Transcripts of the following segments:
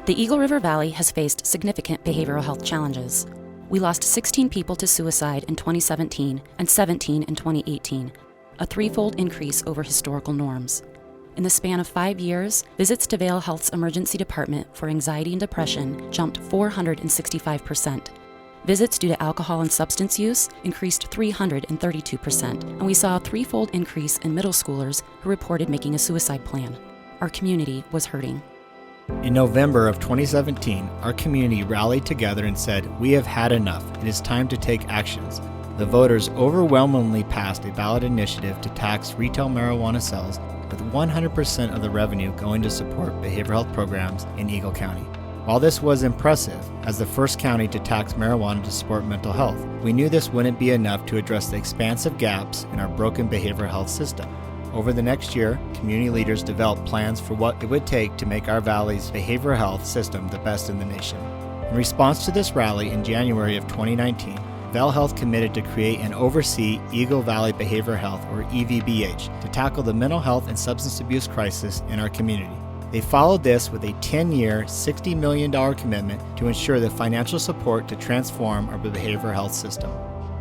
The Eagle River Valley has faced significant behavioral health challenges. We lost 16 people to suicide in 2017 and 17 in 2018, a threefold increase over historical norms. In the span of 5 years, visits to Vail Health's emergency department for anxiety and depression jumped 465%. Visits due to alcohol and substance use increased 332%, and we saw a threefold increase in middle schoolers who reported making a suicide plan. Our community was hurting. In November of 2017, our community rallied together and said, "We have had enough. It is time to take actions." The voters overwhelmingly passed a ballot initiative to tax retail marijuana sales, with 100% of the revenue going to support behavioral health programs in Eagle County. While this was impressive, as the first county to tax marijuana to support mental health, we knew this wouldn't be enough to address the expansive gaps in our broken behavioral health system. Over the next year, community leaders developed plans for what it would take to make our valley's behavioral health system the best in the nation. In response to this rally in January of 2019, Vail Health committed to create and oversee Eagle Valley Behavioral Health, or EVBH, to tackle the mental health and substance abuse crisis in our community. They followed this with a 10-year, $60 million commitment to ensure the financial support to transform our behavioral health system.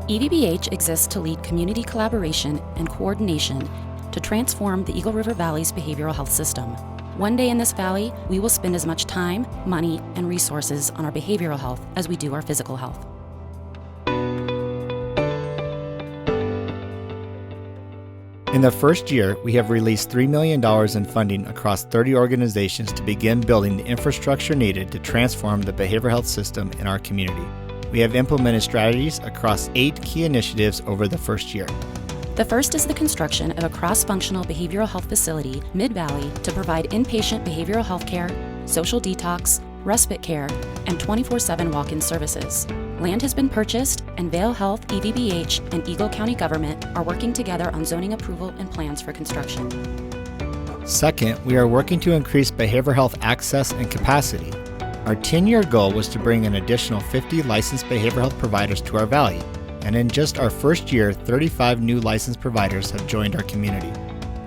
EVBH exists to lead community collaboration and coordination to transform the Eagle River Valley's behavioral health system. One day in this valley, we will spend as much time, money, and resources on our behavioral health as we do our physical health. In the first year, we have released $3 million in funding across 30 organizations to begin building the infrastructure needed to transform the behavioral health system in our community. We have implemented strategies across 8 key initiatives over the first year. The first is the construction of a cross-functional behavioral health facility mid-valley to provide inpatient behavioral health care, social detox, respite care, and 24/7 walk-in services. Land has been purchased, and Vail Health, EVBH, and Eagle County government are working together on zoning approval and plans for construction. Second, we are working to increase behavioral health access and capacity. Our 10-year goal was to bring an additional 50 licensed behavioral health providers to our valley, and in just our first year, 35 new licensed providers have joined our community.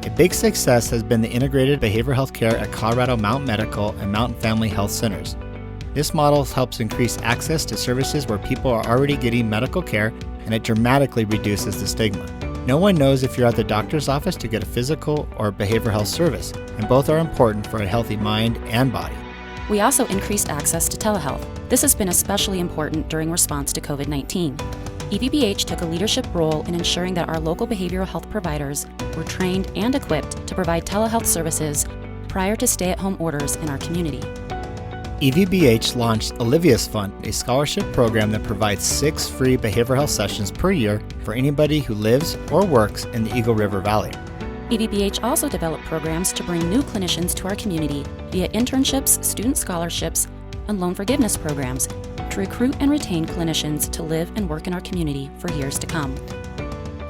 A big success has been the integrated behavioral health care at Colorado Mountain Medical and Mountain Family Health Centers. This model helps increase access to services where people are already getting medical care, and it dramatically reduces the stigma. No one knows if you're at the doctor's office to get a physical or behavioral health service, and both are important for a healthy mind and body. We also increased access to telehealth. This has been especially important during response to COVID-19. EVBH took a leadership role in ensuring that our local behavioral health providers were trained and equipped to provide telehealth services prior to stay-at-home orders in our community. EVBH launched Olivia's Fund, a scholarship program that provides 6 free behavioral health sessions per year for anybody who lives or works in the Eagle River Valley. EVBH also developed programs to bring new clinicians to our community via internships, student scholarships, and loan forgiveness programs to recruit and retain clinicians to live and work in our community for years to come.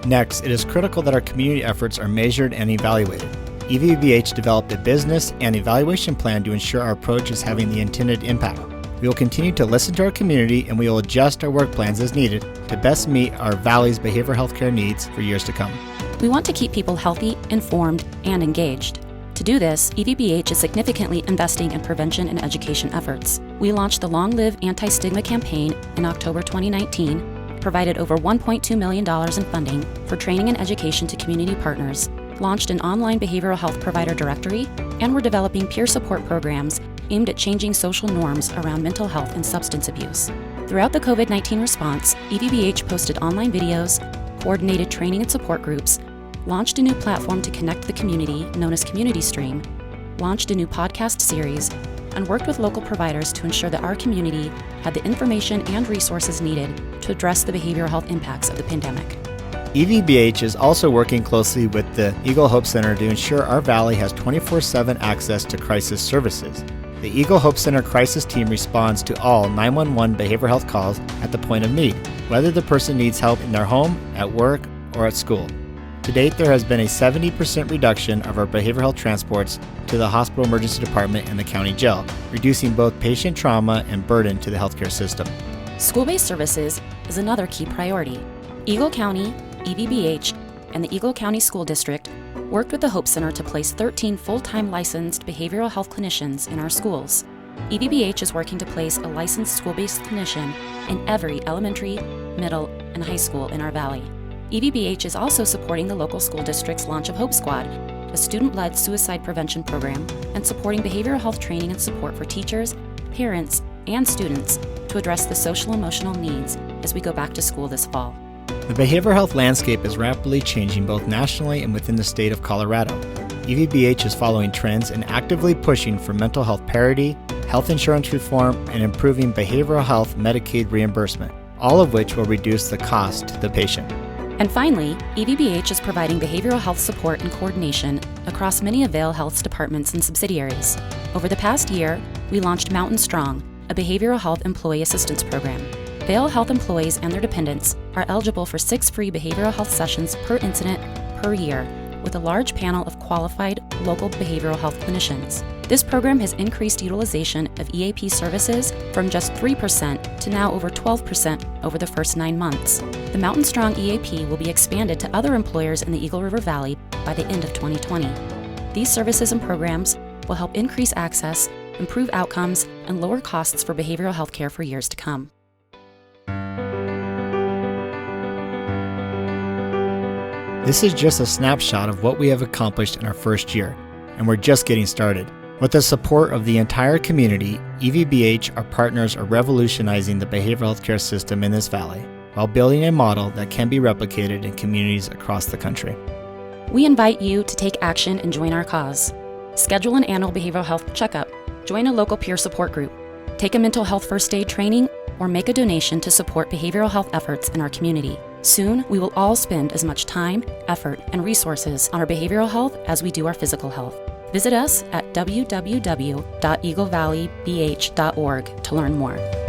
Next, it is critical that our community efforts are measured and evaluated. EVBH developed a business and evaluation plan to ensure our approach is having the intended impact. We will continue to listen to our community, and we will adjust our work plans as needed to best meet our valley's behavioral health care needs for years to come. We want to keep people healthy, informed, and engaged. To do this, EVBH is significantly investing in prevention and education efforts. We launched the Long Live Anti-Stigma campaign in October 2019, provided over $1.2 million in funding for training and education to community partners, launched an online behavioral health provider directory, and we're developing peer support programs aimed at changing social norms around mental health and substance abuse. Throughout the COVID-19 response, EVBH posted online videos, coordinated training and support groups, launched a new platform to connect the community known as Community Stream, launched a new podcast series, and worked with local providers to ensure that our community had the information and resources needed to address the behavioral health impacts of the pandemic. EVBH is also working closely with the Eagle Hope Center to ensure our valley has 24/7 access to crisis services. The Eagle Hope Center crisis team responds to all 911 behavioral health calls at the point of need, whether the person needs help in their home, at work, or at school. To date, there has been a 70% reduction of our behavioral health transports to the hospital emergency department and the county jail, reducing both patient trauma and burden to the healthcare system. School-based services is another key priority. Eagle County, EVBH, and the Eagle County School District worked with the Hope Center to place 13 full-time licensed behavioral health clinicians in our schools. EVBH is working to place a licensed school-based clinician in every elementary, middle, and high school in our valley. EVBH is also supporting the local school district's launch of Hope Squad, a student-led suicide prevention program, and supporting behavioral health training and support for teachers, parents, and students to address the social-emotional needs as we go back to school this fall. The behavioral health landscape is rapidly changing both nationally and within the state of Colorado. EVBH is following trends and actively pushing for mental health parity, health insurance reform, and improving behavioral health Medicaid reimbursement, all of which will reduce the cost to the patient. And finally, EVBH is providing behavioral health support and coordination across many of Vail Health's departments and subsidiaries. Over the past year, we launched Mountain Strong, a behavioral health employee assistance program. Vail Health employees and their dependents are eligible for 6 free behavioral health sessions per incident per year, with a large panel of qualified local behavioral health clinicians. This program has increased utilization of EAP services from just 3% to now over 12% over the first 9 months. The Mountain Strong EAP will be expanded to other employers in the Eagle River Valley by the end of 2020. These services and programs will help increase access, improve outcomes, and lower costs for behavioral health care for years to come. This is just a snapshot of what we have accomplished in our first year, and we're just getting started. With the support of the entire community, EVBH, our partners, are revolutionizing the behavioral health care system in this valley while building a model that can be replicated in communities across the country. We invite you to take action and join our cause. Schedule an annual behavioral health checkup, join a local peer support group, take a mental health first aid training, or make a donation to support behavioral health efforts in our community. Soon, we will all spend as much time, effort, and resources on our behavioral health as we do our physical health. Visit us at www.eaglevalley.bh.org to learn more.